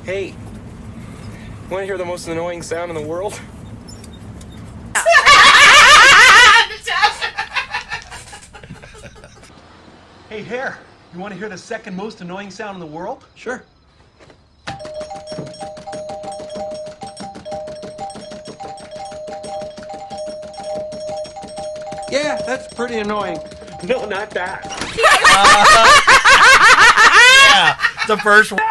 Hey, want to hear the most annoying sound in the world? Hey, Hare, you want to hear the second most annoying sound in the world? Sure. Yeah, that's pretty annoying. No, not that. Yeah, the first one.